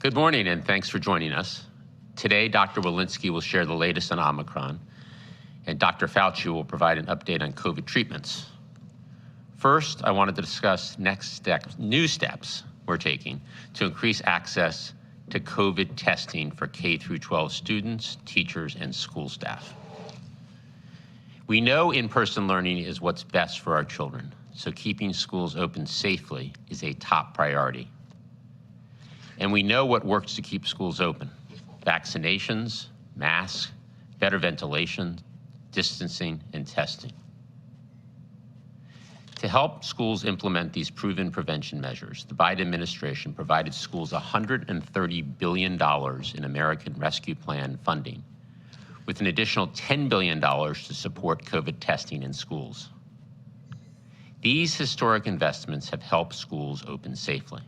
Good morning, and thanks for joining us. Today, Dr. Walensky will share the latest on Omicron, and Dr. Fauci will provide an update on COVID treatments. First, I wanted to discuss new steps we're taking to increase access to COVID testing for K-12 students, teachers, and school staff. We know in-person learning is what's best for our children, so keeping schools open safely is a top priority. And we know what works to keep schools open: vaccinations, masks, better ventilation, distancing, and testing. To help schools implement these proven prevention measures, the Biden administration provided schools $130 billion in American Rescue Plan funding, with an additional $10 billion to support COVID testing in schools. These historic investments have helped schools open safely.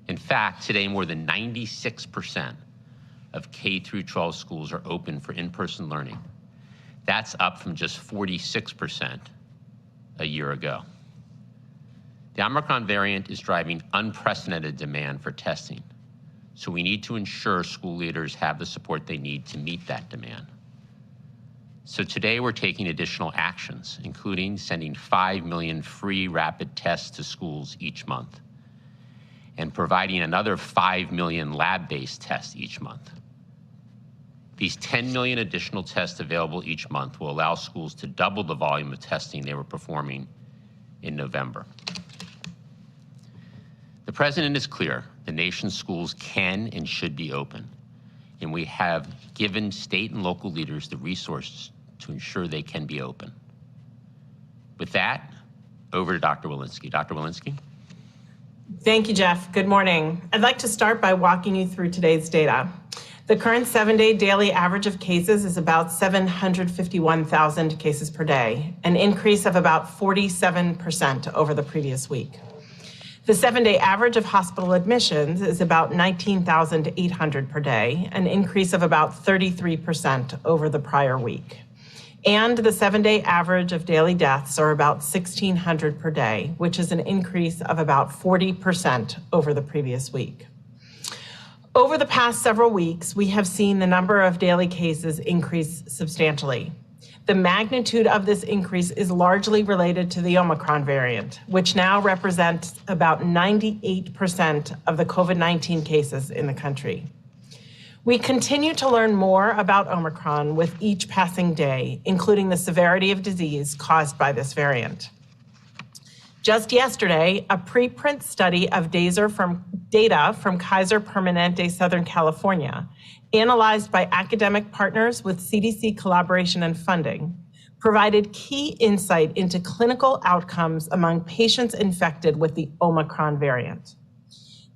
In fact, today more than 96% of K-12 schools are open for in-person learning. That's up from just 46% a year ago. The Omicron variant is driving unprecedented demand for testing, so we need to ensure school leaders have the support they need to meet that demand. So today we're taking additional actions, including sending 5 million free rapid tests to schools each month and providing another 5 million lab-based tests each month. These 10 million additional tests available each month will allow schools to double the volume of testing they were performing in November. The president is clear: the nation's schools can and should be open, and we have given state and local leaders the resources to ensure they can be open. With that, over to Dr. Walensky. Dr. Walensky? Thank you, Jeff. Good morning. I'd like to start by walking you through today's data. The current 7-day daily average of cases is about 751,000 cases per day, an increase of about 47% over the previous week. The 7-day average of hospital admissions is about 19,800 per day, an increase of about 33% over the prior week. And the 7-day average of daily deaths are about 1,600 per day, which is an increase of about 40% over the previous week. Over the past several weeks, we have seen the number of daily cases increase substantially. The magnitude of this increase is largely related to the Omicron variant, which now represents about 98% of the COVID-19 cases in the country. We continue to learn more about Omicron with each passing day, including the severity of disease caused by this variant. Just yesterday, a preprint study of data from Kaiser Permanente Southern California, analyzed by academic partners with CDC collaboration and funding, provided key insight into clinical outcomes among patients infected with the Omicron variant.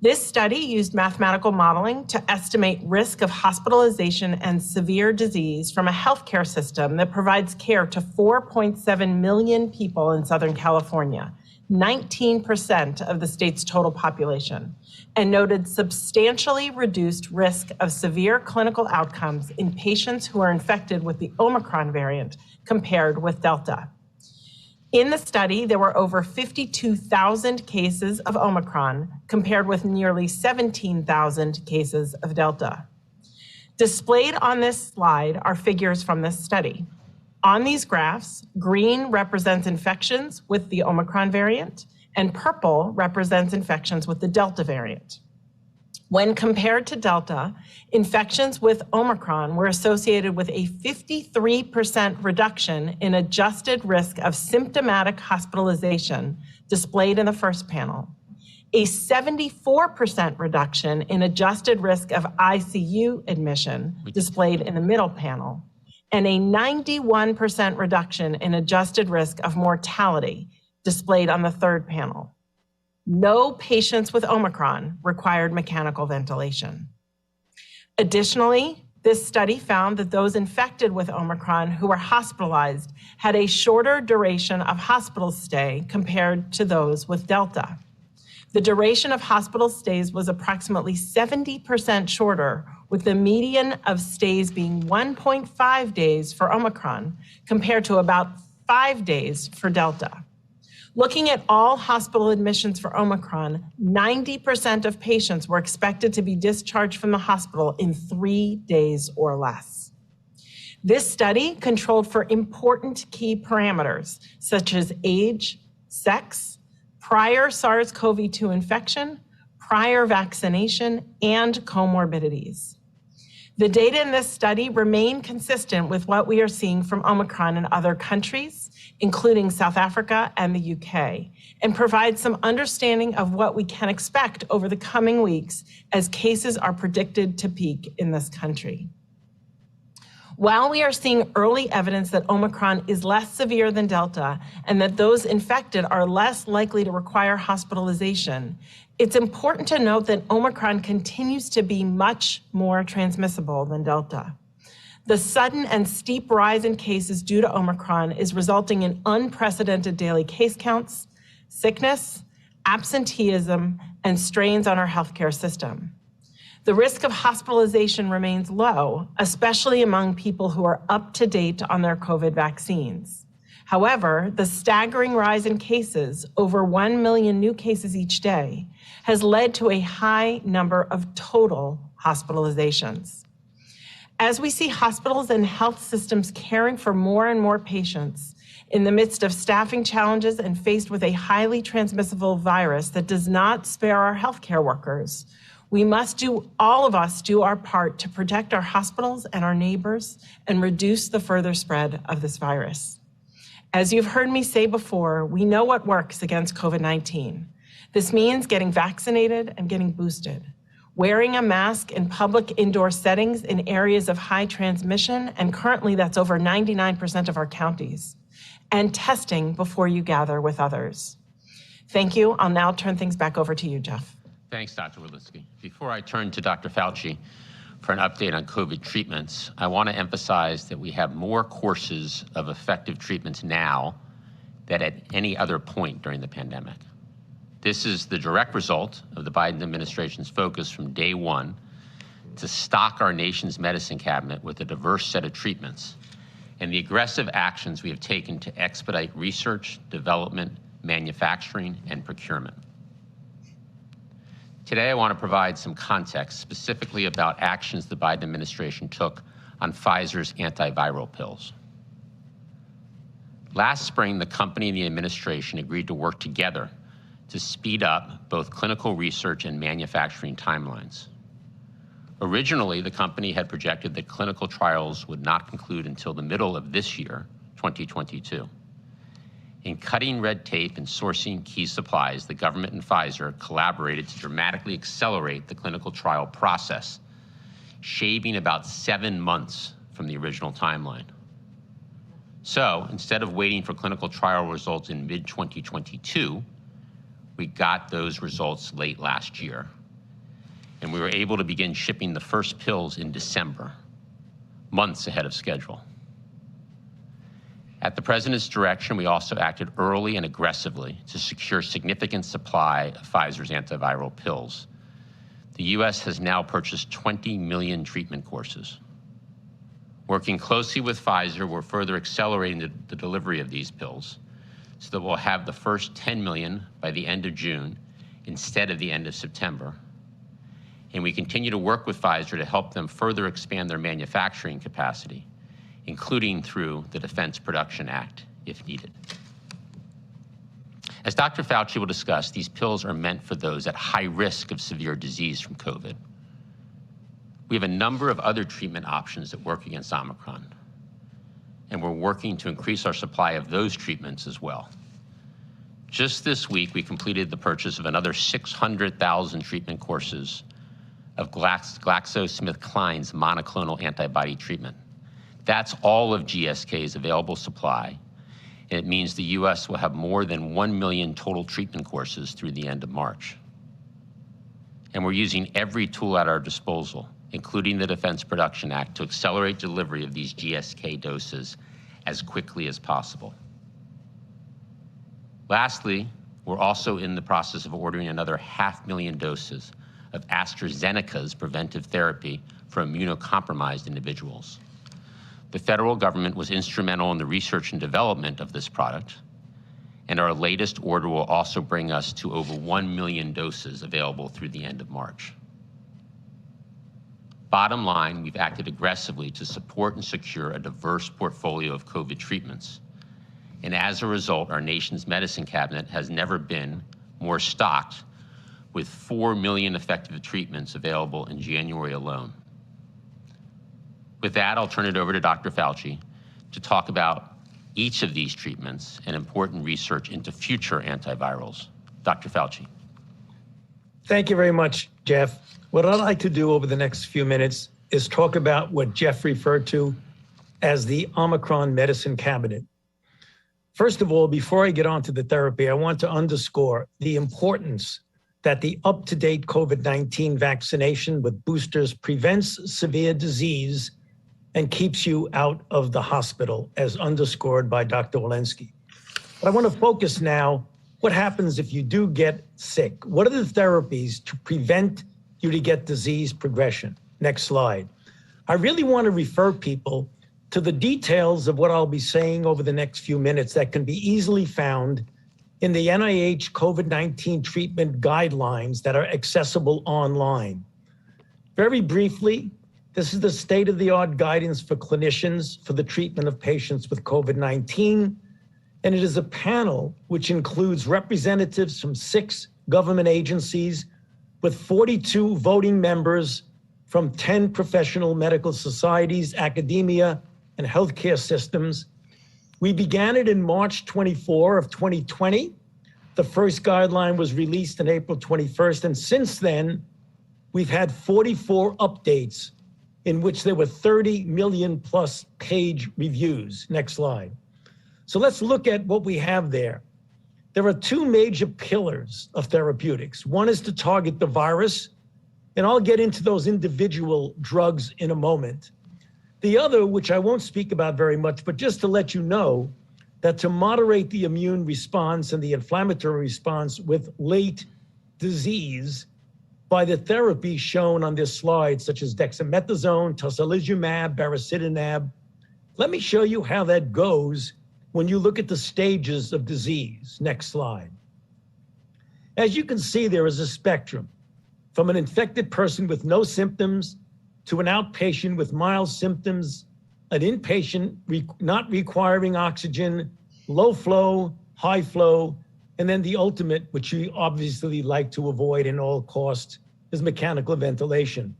This study used mathematical modeling to estimate risk of hospitalization and severe disease from a healthcare system that provides care to 4.7 million people in Southern California, 19% of the state's total population, and noted substantially reduced risk of severe clinical outcomes in patients who are infected with the Omicron variant compared with Delta. In the study, there were over 52,000 cases of Omicron compared with nearly 17,000 cases of Delta. Displayed on this slide are figures from this study. On these graphs, green represents infections with the Omicron variant, and purple represents infections with the Delta variant. When compared to Delta, infections with Omicron were associated with a 53% reduction in adjusted risk of symptomatic hospitalization, displayed in the first panel, a 74% reduction in adjusted risk of ICU admission, displayed in the middle panel, and a 91% reduction in adjusted risk of mortality, displayed on the third panel. No patients with Omicron required mechanical ventilation. Additionally, this study found that those infected with Omicron who were hospitalized had a shorter duration of hospital stay compared to those with Delta. The duration of hospital stays was approximately 70% shorter, with the median of stays being 1.5 days for Omicron compared to about 5 days for Delta. Looking at all hospital admissions for Omicron, 90% of patients were expected to be discharged from the hospital in 3 days or less. This study controlled for important key parameters such as age, sex, prior SARS-CoV-2 infection, prior vaccination, and comorbidities. The data in this study remain consistent with what we are seeing from Omicron in other countries, including South Africa and the UK, and provide some understanding of what we can expect over the coming weeks as cases are predicted to peak in this country. While we are seeing early evidence that Omicron is less severe than Delta and that those infected are less likely to require hospitalization, it's important to note that Omicron continues to be much more transmissible than Delta. The sudden and steep rise in cases due to Omicron is resulting in unprecedented daily case counts, sickness, absenteeism, and strains on our healthcare system. The risk of hospitalization remains low, especially among people who are up to date on their COVID vaccines. However, the staggering rise in cases, over 1 million new cases each day, has led to a high number of total hospitalizations. As we see hospitals and health systems caring for more and more patients in the midst of staffing challenges and faced with a highly transmissible virus that does not spare our healthcare workers, we must all of us do our part to protect our hospitals and our neighbors and reduce the further spread of this virus. As you've heard me say before, we know what works against COVID-19. This means getting vaccinated and getting boosted, wearing a mask in public indoor settings in areas of high transmission, and currently that's over 99% of our counties, and testing before you gather with others. Thank you. I'll now turn things back over to you, Jeff. Thanks, Dr. Wielicki. Before I turn to Dr. Fauci for an update on COVID treatments, I want to emphasize that we have more courses of effective treatments now than at any other point during the pandemic. This is the direct result of the Biden administration's focus from day one to stock our nation's medicine cabinet with a diverse set of treatments and the aggressive actions we have taken to expedite research, development, manufacturing, and procurement. Today, I want to provide some context specifically about actions the Biden administration took on Pfizer's antiviral pills. Last spring, the company and the administration agreed to work together to speed up both clinical research and manufacturing timelines. Originally, the company had projected that clinical trials would not conclude until the middle of this year, 2022. In cutting red tape and sourcing key supplies, the government and Pfizer collaborated to dramatically accelerate the clinical trial process, shaving about 7 months from the original timeline. So instead of waiting for clinical trial results in mid-2022, we got those results late last year, and we were able to begin shipping the first pills in December, months ahead of schedule. At the President's direction, we also acted early and aggressively to secure significant supply of Pfizer's antiviral pills. The U.S. has now purchased 20 million treatment courses. Working closely with Pfizer, we're further accelerating the delivery of these pills so that we'll have the first 10 million by the end of June instead of the end of September. And we continue to work with Pfizer to help them further expand their manufacturing capacity, including through the Defense Production Act, if needed. As Dr. Fauci will discuss, these pills are meant for those at high risk of severe disease from COVID. We have a number of other treatment options that work against Omicron, and we're working to increase our supply of those treatments as well. Just this week, we completed the purchase of another 600,000 treatment courses of GlaxoSmithKline's monoclonal antibody treatment. That's all of GSK's available supply, and it means the U.S. will have more than 1 million total treatment courses through the end of March. And we're using every tool at our disposal, including the Defense Production Act, to accelerate delivery of these GSK doses as quickly as possible. Lastly, we're also in the process of ordering another 500,000 doses of AstraZeneca's preventive therapy for immunocompromised individuals. The federal government was instrumental in the research and development of this product, and our latest order will also bring us to over 1 million doses available through the end of March. Bottom line, we've acted aggressively to support and secure a diverse portfolio of COVID treatments. And as a result, our nation's medicine cabinet has never been more stocked, with 4 million effective treatments available in January alone. With that, I'll turn it over to Dr. Fauci to talk about each of these treatments and important research into future antivirals. Dr. Fauci. Thank you very much, Jeff. What I'd like to do over the next few minutes is talk about what Jeff referred to as the Omicron medicine cabinet. First of all, before I get on to the therapy, I want to underscore the importance that the up-to-date COVID-19 vaccination with boosters prevents severe disease and keeps you out of the hospital, as underscored by Dr. Walensky. But I want to focus now, what happens if you do get sick? What are the therapies to prevent you to get disease progression? Next slide. I really want to refer people to the details of what I'll be saying over the next few minutes that can be easily found in the NIH COVID-19 treatment guidelines that are accessible online. Very briefly, this is the state-of-the-art guidance for clinicians for the treatment of patients with COVID-19, and it is a panel which includes representatives from 6 government agencies with 42 voting members from 10 professional medical societies, academia, and healthcare systems. We began it in March 24 of 2020. The first guideline was released on April 21st, and since then, we've had 44 updates in which there were 30 million plus page reviews. Next slide. So let's look at what we have there. There are 2 major pillars of therapeutics. One is to target the virus, and I'll get into those individual drugs in a moment. The other, which I won't speak about very much, but just to let you know that to moderate the immune response and the inflammatory response with late disease by the therapy shown on this slide, such as dexamethasone, tocilizumab, baricitinib. Let me show you how that goes when you look at the stages of disease. Next slide. As you can see, there is a spectrum from an infected person with no symptoms to an outpatient with mild symptoms, an inpatient not requiring oxygen, low flow, high flow, and then the ultimate, which you obviously like to avoid at all costs, is mechanical ventilation.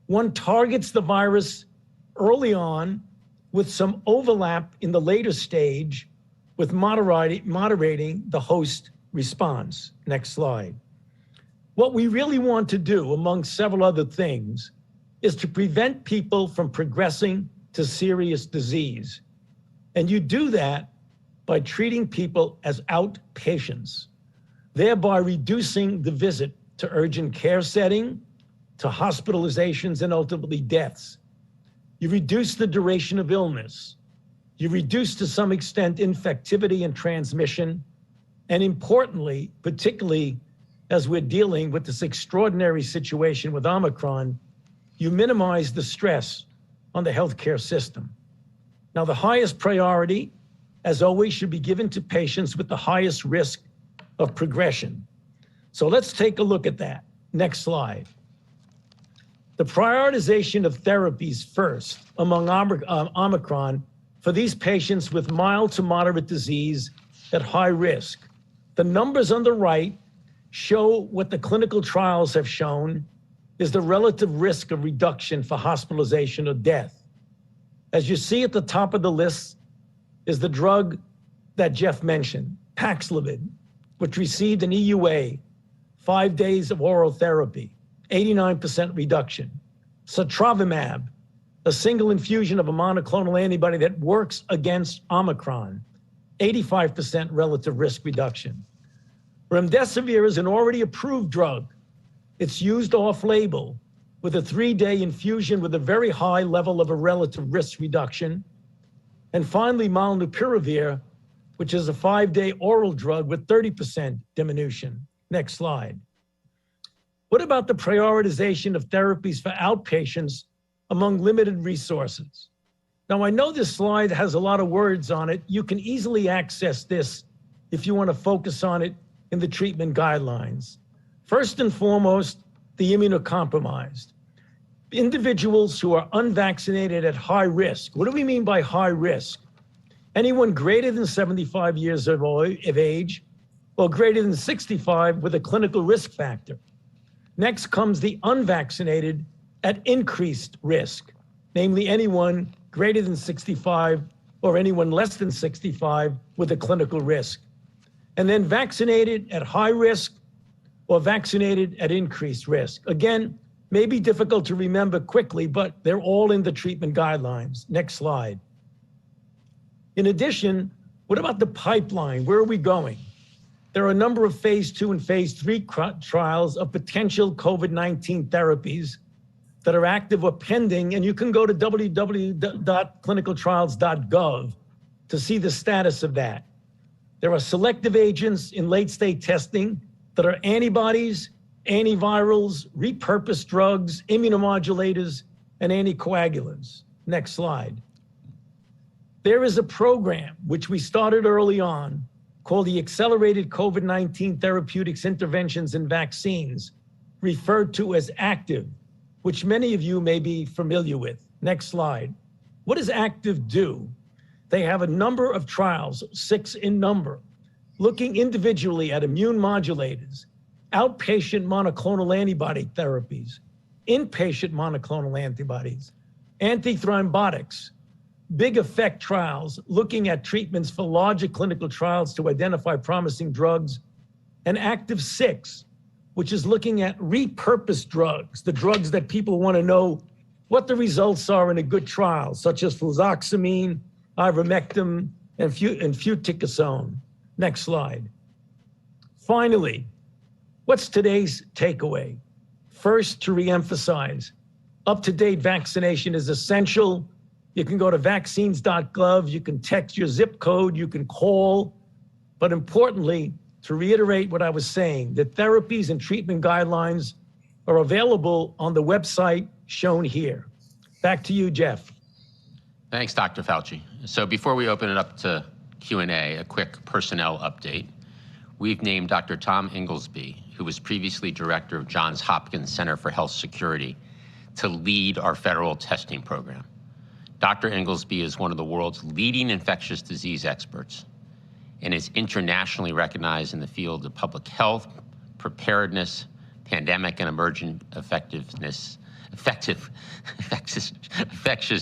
One targets the virus early on with some overlap in the later stage with moderating the host response. Next slide. What we really want to do, among several other things, is to prevent people from progressing to serious disease. And you do that by treating people as outpatients, thereby reducing the visit to urgent care setting, to hospitalizations, and ultimately deaths. You reduce the duration of illness. You reduce, to some extent, infectivity and transmission. And importantly, particularly as we're dealing with this extraordinary situation with Omicron, you minimize the stress on the healthcare system. Now, the highest priority, as always, should be given to patients with the highest risk of progression. So let's take a look at that. Next slide. The prioritization of therapies first among Omicron for these patients with mild to moderate disease at high risk. The numbers on the right show what the clinical trials have shown is the relative risk of reduction for hospitalization or death. As you see at the top of the list is the drug that Jeff mentioned, Paxlovid, which received an EUA, 5 days of oral therapy, 89% reduction. Sotrovimab, a single infusion of a monoclonal antibody that works against Omicron, 85% relative risk reduction. Remdesivir is an already approved drug. It's used off-label with a 3-day infusion with a very high level of a relative risk reduction. And finally, molnupiravir, which is a 5-day oral drug with 30% diminution. Next slide. What about the prioritization of therapies for outpatients among limited resources? Now, I know this slide has a lot of words on it. You can easily access this if you want to focus on it in the treatment guidelines. First and foremost, the immunocompromised. Individuals who are unvaccinated at high risk. What do we mean by high risk? Anyone greater than 75 years of age or greater than 65 with a clinical risk factor. Next comes the unvaccinated at increased risk, namely anyone greater than 65 or anyone less than 65 with a clinical risk. And then vaccinated at high risk or vaccinated at increased risk. Again, may be difficult to remember quickly, but they're all in the treatment guidelines. Next slide. In addition, what about the pipeline? Where are we going? There are a number of phase 2 and phase 3 trials of potential COVID-19 therapies that are active or pending, and you can go to www.clinicaltrials.gov to see the status of that. There are selective agents in late-stage testing that are antibodies, antivirals, repurposed drugs, immunomodulators, and anticoagulants. Next slide. There is a program which we started early on called the Accelerated COVID-19 Therapeutics Interventions and Vaccines, referred to as ACTIVE, which many of you may be familiar with. Next slide. What does ACTIVE do? They have a number of trials, 6 in number, looking individually at immune modulators, outpatient monoclonal antibody therapies, inpatient monoclonal antibodies, antithrombotics, big effect trials looking at treatments for larger clinical trials to identify promising drugs, and Active 6, which is looking at repurposed drugs, the drugs that people want to know what the results are in a good trial, such as fluvoxamine, ivermectin, and fluticasone. Next slide. Finally, what's today's takeaway? First, to reemphasize, up-to-date vaccination is essential. You can go to vaccines.gov, you can text your zip code, you can call, but importantly, to reiterate what I was saying, the therapies and treatment guidelines are available on the website shown here. Back to you, Jeff. Thanks, Dr. Fauci. So before we open it up to Q&A, a quick personnel update. We've named Dr. Tom Inglesby, who was previously director of Johns Hopkins Center for Health Security, to lead our federal testing program. Dr. Inglesby is one of the world's leading infectious disease experts and is internationally recognized in the field of public health, preparedness, pandemic and emergent infectious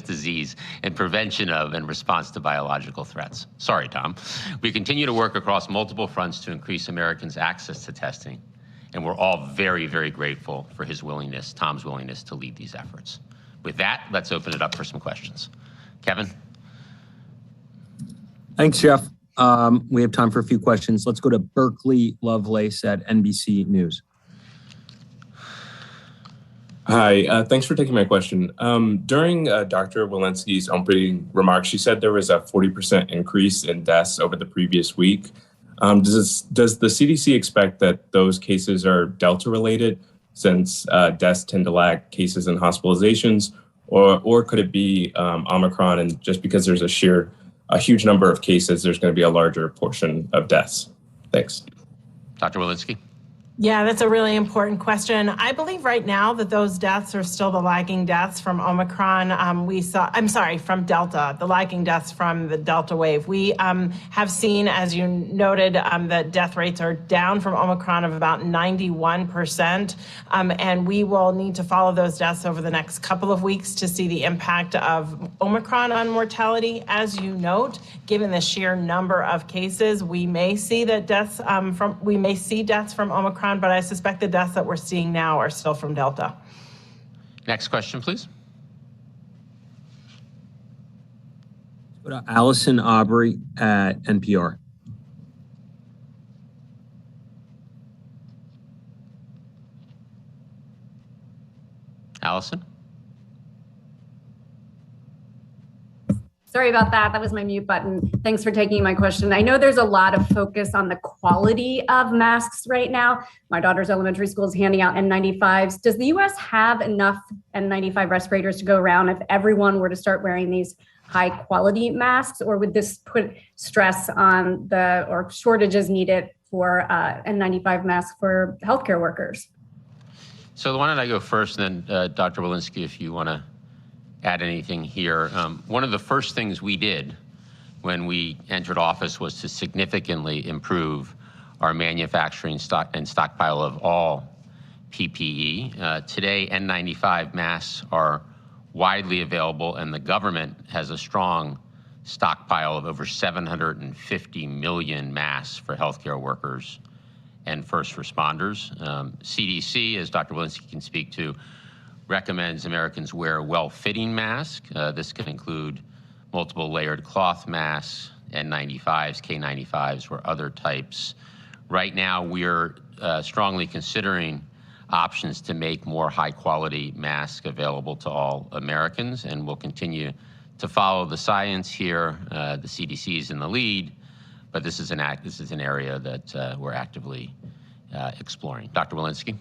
disease, and prevention of and response to biological threats. Sorry, Tom. We continue to work across multiple fronts to increase Americans' access to testing, and we're all very, very grateful for his willingness, Tom's willingness to lead these efforts. With that, let's open it up for some questions. Kevin? Thanks, Jeff. We have time for a few questions. Let's go to Berkeley Lovelace at NBC News. Hi, thanks for taking my question. During Dr. Walensky's opening remarks, she said there was a 40% increase in deaths over the previous week. Does the CDC expect that those cases are Delta related, since deaths tend to lag cases and hospitalizations, or could it be Omicron, and just because there's a huge number of cases, there's going to be a larger portion of deaths? Thanks. Dr. Walensky? Yeah, that's a really important question. I believe right now that those deaths are still the lagging deaths from Omicron. From Delta, the lagging deaths from the Delta wave. We have seen, as you noted, that death rates are down from Omicron of about 91%. And we will need to follow those deaths over the next couple of weeks to see the impact of Omicron on mortality. As you note, given the sheer number of cases, we may see that deaths from Omicron, but I suspect the deaths that we're seeing now are still from Delta. Next question, please. Go to Allison Aubrey at NPR. Allison? Sorry about that. That was my mute button. Thanks for taking my question. I know there's a lot of focus on the quality of masks right now. My daughter's elementary school is handing out N95s. Does the US have enough N95 respirators to go around if everyone were to start wearing these high quality masks, or would this put stress on or shortages needed for N95 masks for healthcare workers? So why don't I go first, and then Dr. Walensky, if you want to add anything here. One of the first things we did when we entered office was to significantly improve our manufacturing stock and stockpile of all PPE. Today, N95 masks are widely available, and the government has a strong stockpile of over 750 million masks for healthcare workers and first responders. CDC, as Dr. Walensky can speak to, recommends Americans wear a well-fitting mask. This can include multiple layered cloth masks, N95s, K95s, or other types. Right now, we're strongly considering options to make more high-quality masks available to all Americans, and we'll continue to follow the science here. The CDC is in the lead, but this is an area that we're actively exploring. Dr. Walensky?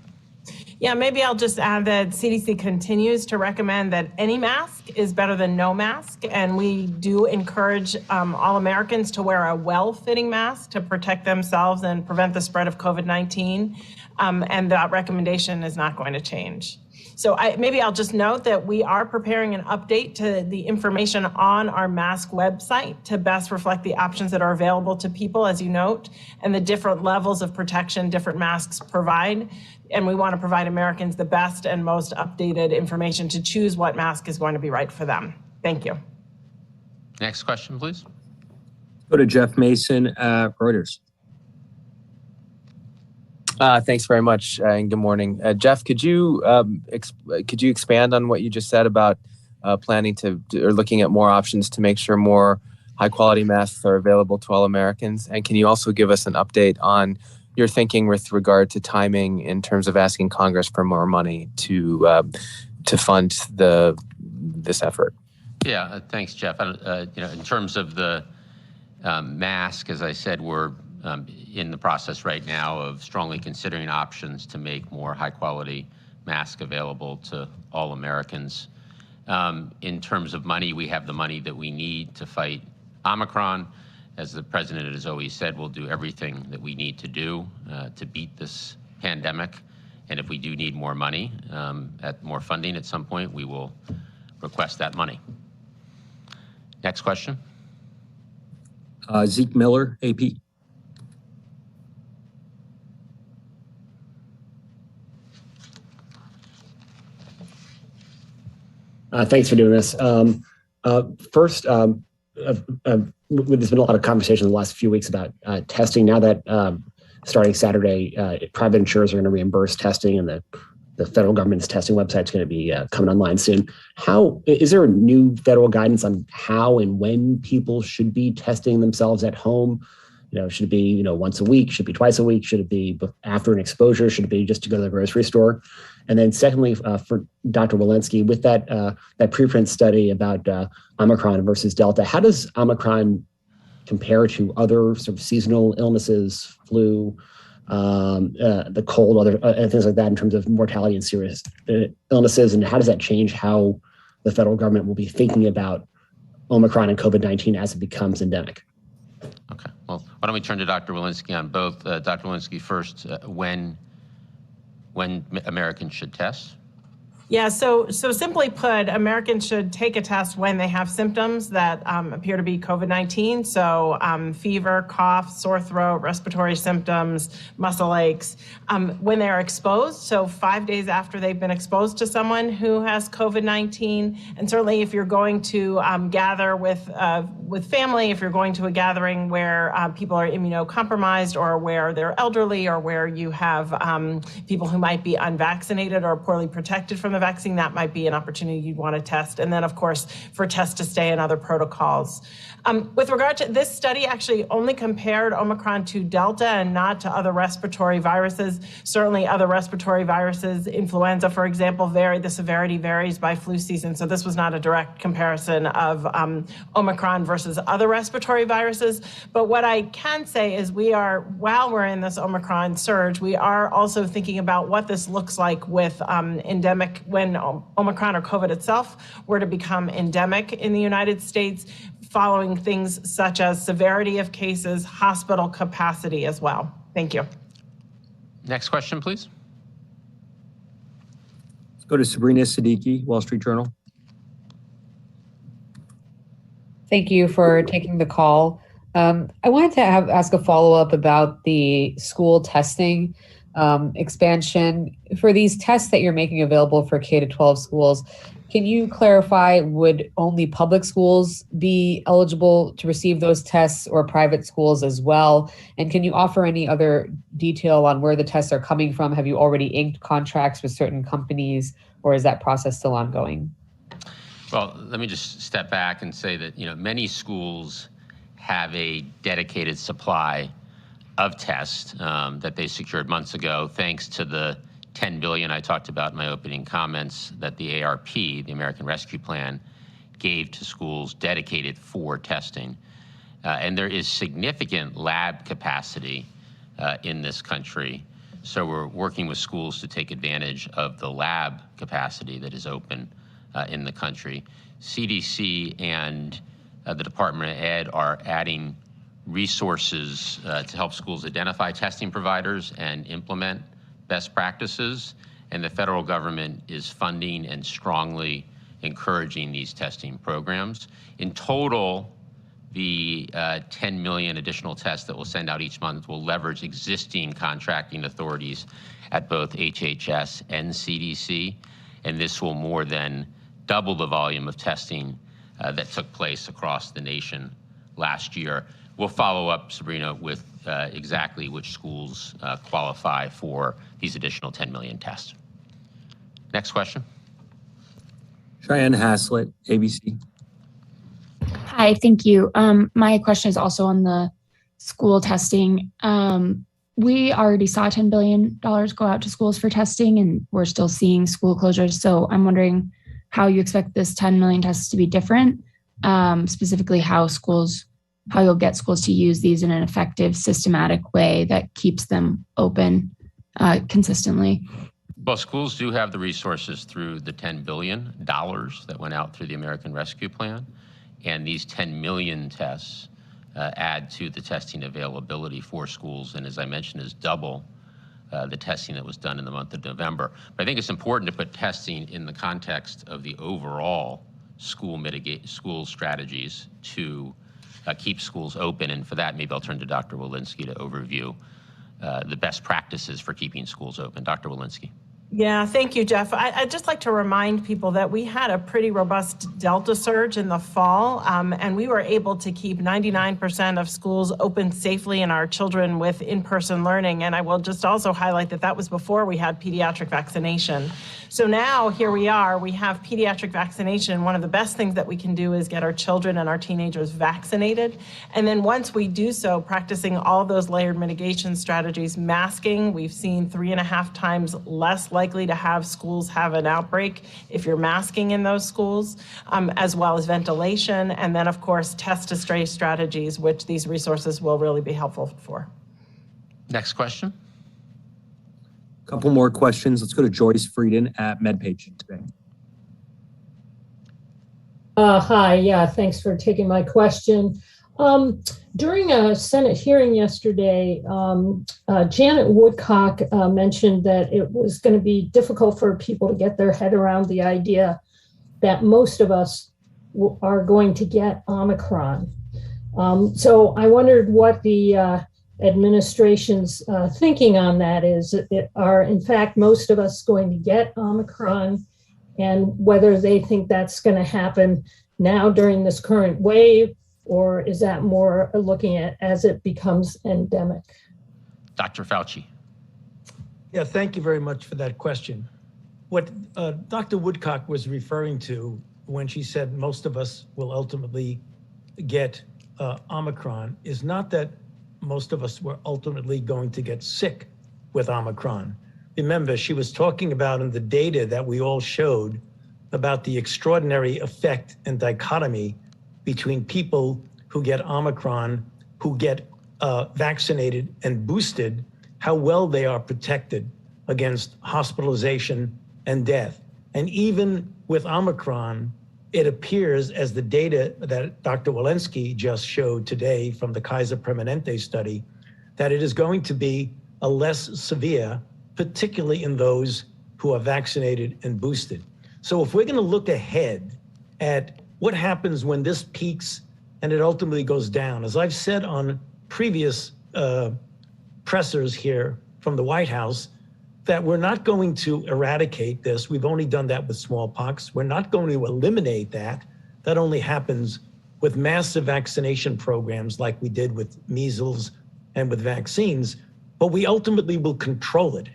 Yeah, maybe I'll just add that CDC continues to recommend that any mask is better than no mask, and we do encourage all Americans to wear a well-fitting mask to protect themselves and prevent the spread of COVID-19, and that recommendation is not going to change. So maybe I'll just note that we are preparing an update to the information on our mask website to best reflect the options that are available to people, as you note, and the different levels of protection different masks provide. And we want to provide Americans the best and most updated information to choose what mask is going to be right for them. Thank you. Next question, please. Go to Jeff Mason at Reuters. Thanks very much, and good morning. Jeff, could you expand on what you just said about planning or looking at more options to make sure more high-quality masks are available to all Americans? And can you also give us an update on your thinking with regard to timing in terms of asking Congress for more money to fund this effort? Yeah, thanks, Jeff. In terms of the mask, as I said, we're in the process right now of strongly considering options to make more high-quality masks available to all Americans. In terms of money, we have the money that we need to fight Omicron. As the president has always said, we'll do everything that we need to do to beat this pandemic. And if we do need more money, more funding at some point, we will request that money. Next question. Zeke Miller, AP. Thanks for doing this. First, there's been a lot of conversation in the last few weeks about testing. Now that starting Saturday, private insurers are going to reimburse testing, and the federal government's testing website is going to be coming online soon. Is there a new federal guidance on how and when people should be testing themselves at home? Should it be once a week? Should it be twice a week? Should it be after an exposure? Should it be just to go to the grocery store? And then secondly, for Dr. Walensky, with that preprint study about Omicron versus Delta, how does Omicron compare to other sort of seasonal illnesses, flu, the cold, other things like that in terms of mortality and serious illnesses? And how does that change how the federal government will be thinking about Omicron and COVID-19 as it becomes endemic? Okay, well, why don't we turn to Dr. Walensky on both. Dr. Walensky first, when Americans should test? Yeah, so simply put, Americans should take a test when they have symptoms that appear to be COVID-19. So fever, cough, sore throat, respiratory symptoms, muscle aches. When they're exposed, so 5 days after they've been exposed to someone who has COVID-19, and certainly if you're going to gather with family, if you're going to a gathering where people are immunocompromised or where they're elderly or where you have people who might be unvaccinated or poorly protected from the vaccine, that might be an opportunity you'd want to test. And then, of course, for test to stay and other protocols. With regard to this study, actually only compared Omicron to Delta and not to other respiratory viruses. Certainly other respiratory viruses, influenza, for example, the severity varies by flu season. So this was not a direct comparison of Omicron versus other respiratory viruses. But what I can say is while we're in this Omicron surge, we are also thinking about what this looks like with endemic, when Omicron or COVID itself were to become endemic in the United States, following things such as severity of cases, hospital capacity as well. Thank you. Next question, please. Let's go to Sabrina Siddiqui, Wall Street Journal. Thank you for taking the call. I wanted to ask a follow-up about the school testing expansion. For these tests that you're making available for K-12 schools, can you clarify, would only public schools be eligible to receive those tests, or private schools as well? And can you offer any other detail on where the tests are coming from? Have you already inked contracts with certain companies, or is that process still ongoing? Well, let me just step back and say that, many schools have a dedicated supply of tests that they secured months ago, thanks to the $10 billion I talked about in my opening comments that the ARP, the American Rescue Plan, gave to schools dedicated for testing. And there is significant lab capacity in this country. So we're working with schools to take advantage of the lab capacity that is open in the country. CDC and the Department of Ed are adding resources to help schools identify testing providers and implement best practices, and the federal government is funding and strongly encouraging these testing programs. In total, the 10 million additional tests that we'll send out each month will leverage existing contracting authorities at both HHS and CDC, and this will more than double the volume of testing that took place across the nation last year. We'll follow up, Sabrina, with exactly which schools qualify for these additional 10 million tests. Next question. Cheyenne Haslett, ABC. Hi, thank you. My question is also on the school testing. We already saw $10 billion go out to schools for testing, and we're still seeing school closures. So I'm wondering how you expect this 10 million tests to be different, specifically how you'll get schools to use these in an effective, systematic way that keeps them open consistently. Well, schools do have the resources through the $10 billion that went out through the American Rescue Plan. And these 10 million tests add to the testing availability for schools. And as I mentioned, is double the testing that was done in the month of November. But I think it's important to put testing in the context of the overall school strategies to keep schools open. And for that, maybe I'll turn to Dr. Walensky to overview the best practices for keeping schools open. Dr. Walensky. Yeah, thank you, Jeff. I'd just like to remind people that we had a pretty robust Delta surge in the fall, and we were able to keep 99% of schools open safely and our children with in-person learning. And I will just also highlight that that was before we had pediatric vaccination. So now here we are, we have pediatric vaccination. One of the best things that we can do is get our children and our teenagers vaccinated. And then once we do so, practicing all those layered mitigation strategies, masking, we've seen 3.5 times less likely to have schools have an outbreak if you're masking in those schools, as well as ventilation. And then of course, test to stray strategies, which these resources will really be helpful for. Next question. Couple more questions. Let's go to Joyce Frieden at MedPage today. Hi, yeah, thanks for taking my question. During a Senate hearing yesterday, Janet Woodcock mentioned that it was going to be difficult for people to get their head around the idea that most of us are going to get Omicron. So I wondered what the administration's thinking on that is. Are in fact most of us going to get Omicron, and whether they think that's going to happen now during this current wave, or is that more looking at as it becomes endemic? Dr. Fauci. Yeah, thank you very much for that question. what Dr. Woodcock was referring to when she said most of us will ultimately get Omicron is not that most of us were ultimately going to get sick with Omicron. Remember, she was talking about in the data that we all showed about the extraordinary effect and dichotomy between people who get Omicron, who get vaccinated and boosted, how well they are protected against hospitalization and death. And even with Omicron, it appears, as the data that Dr. Walensky just showed today from the Kaiser Permanente study, that it is going to be a less severe, particularly in those who are vaccinated and boosted. So if we're going to look ahead at what happens when this peaks and it ultimately goes down, as I've said on previous pressers here from the White House, that we're not going to eradicate this. We've only done that with smallpox. We're not going to eliminate that. That only happens with massive vaccination programs like we did with measles and with vaccines, but we ultimately will control it.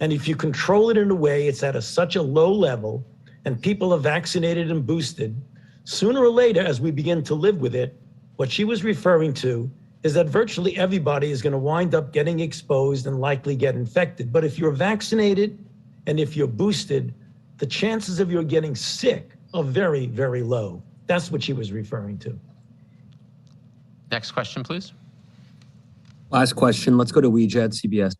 And if you control it in a way, it's at such a low level and people are vaccinated and boosted, sooner or later, as we begin to live with it, what she was referring to is that virtually everybody is going to wind up getting exposed and likely get infected. But if you're vaccinated and if you're boosted, the chances of you getting sick are very, very low. That's what she was referring to. Next question, please. Last question. Let's go to Weija at CBS.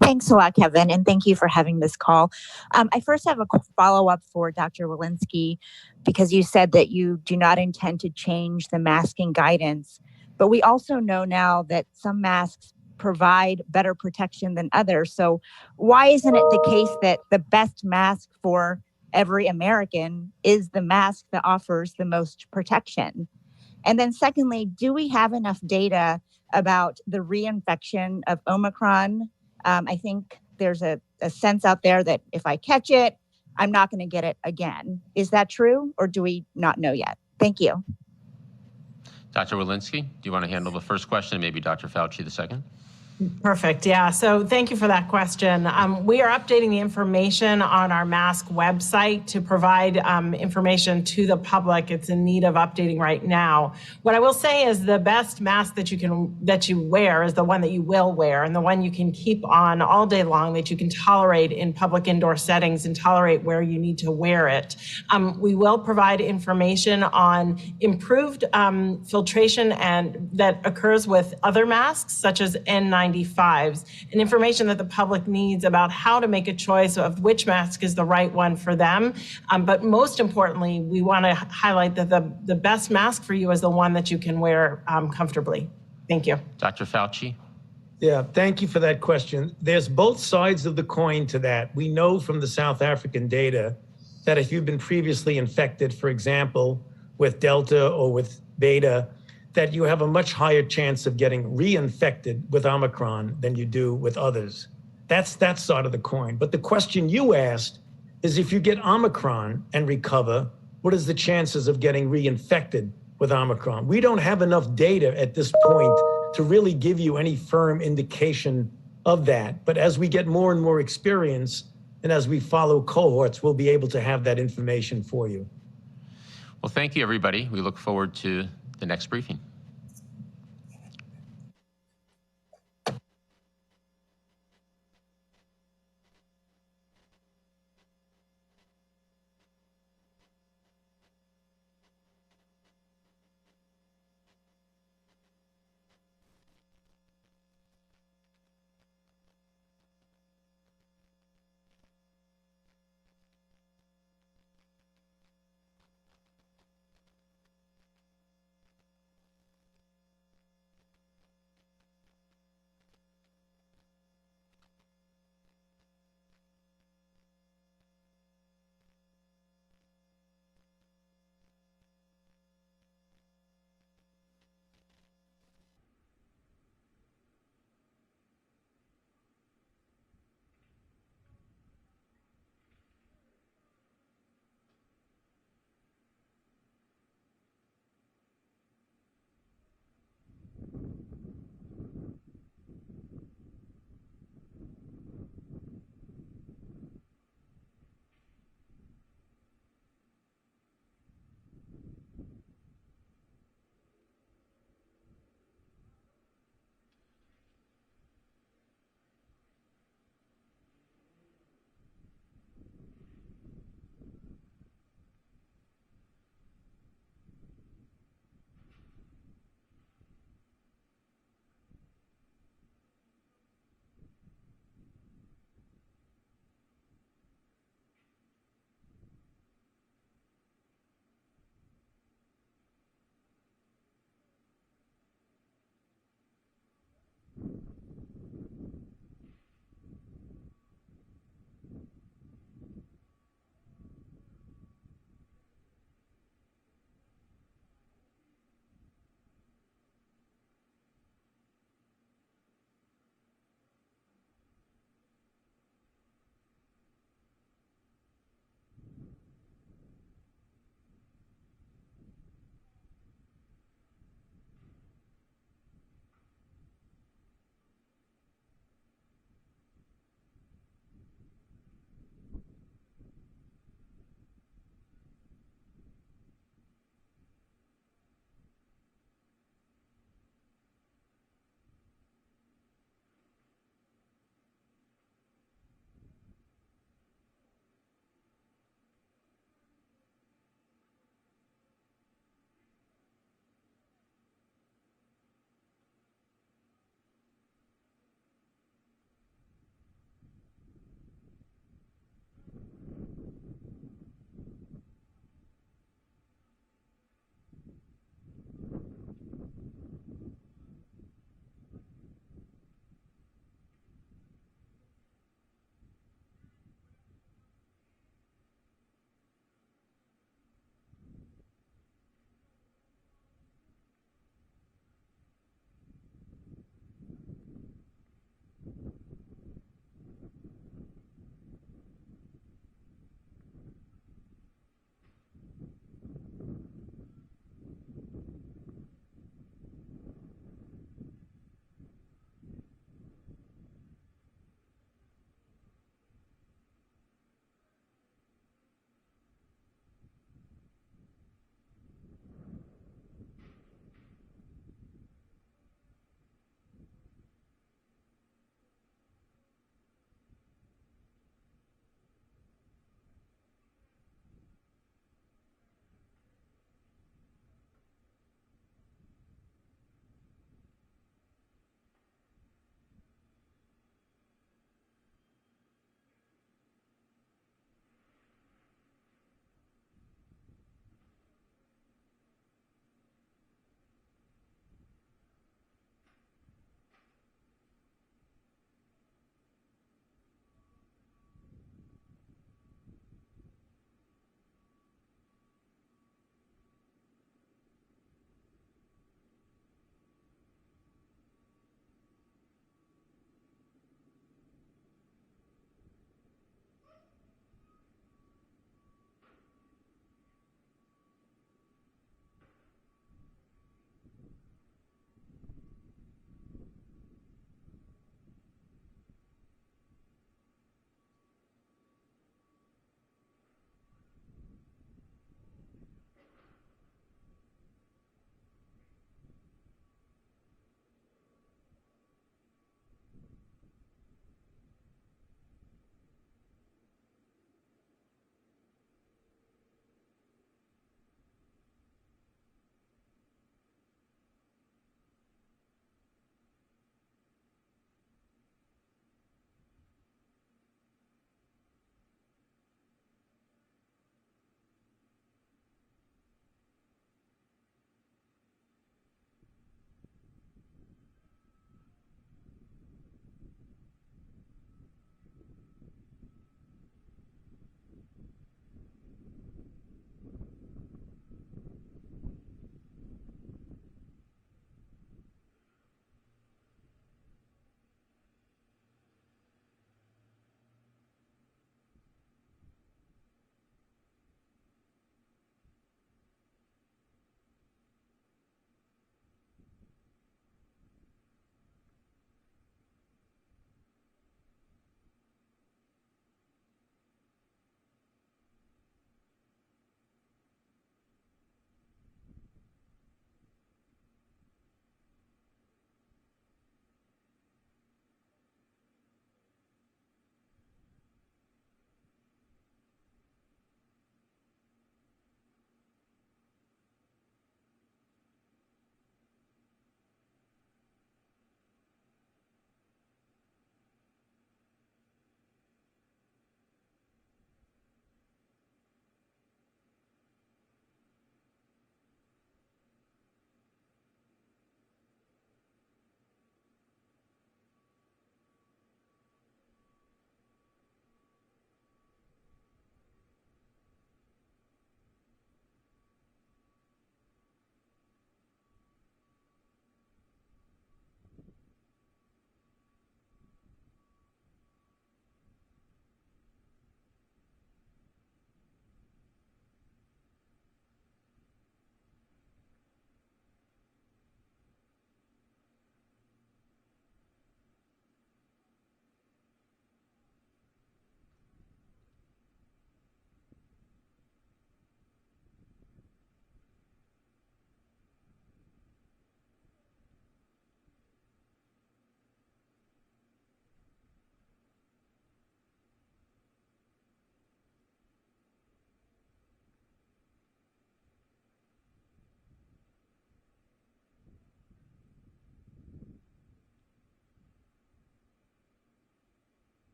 Thanks a lot, Kevin, and thank you for having this call. I first have a follow-up for Dr. Walensky, because you said that you do not intend to change the masking guidance, but we also know now that some masks provide better protection than others. So why isn't it the case that the best mask for every American is the mask that offers the most protection? And then secondly, do we have enough data about the reinfection of Omicron? I think there's a sense out there that if I catch it, I'm not going to get it again. Is that true, or do we not know yet? Thank you. Dr. Walensky, do you want to handle the first question and maybe Dr. Fauci the second? Perfect. Yeah. So thank you for that question. We are updating the information on our mask website to provide information to the public. It's in need of updating right now. What I will say is the best mask that you wear is the one that you will wear, and the one you can keep on all day long, that you can tolerate in public indoor settings and tolerate where you need to wear it. We will provide information on improved filtration and that occurs with other masks, such as N95s, and information that the public needs about how to make a choice of which mask is the right one for them. But most importantly, we want to highlight that the best mask for you is the one that you can wear comfortably. Thank you. Dr. Fauci? Yeah, thank you for that question. There's both sides of the coin to that. We know from the South African data that if you've been previously infected, for example, with Delta or with Beta, that you have a much higher chance of getting reinfected with Omicron than you do with others. That's that side of the coin. But the question you asked is, if you get Omicron and recover, what is the chances of getting reinfected with Omicron? We don't have enough data at this point to really give you any firm indication of that. But as we get more and more experience and as we follow cohorts, we'll be able to have that information for you. Well, thank you, everybody. We look forward to the next briefing.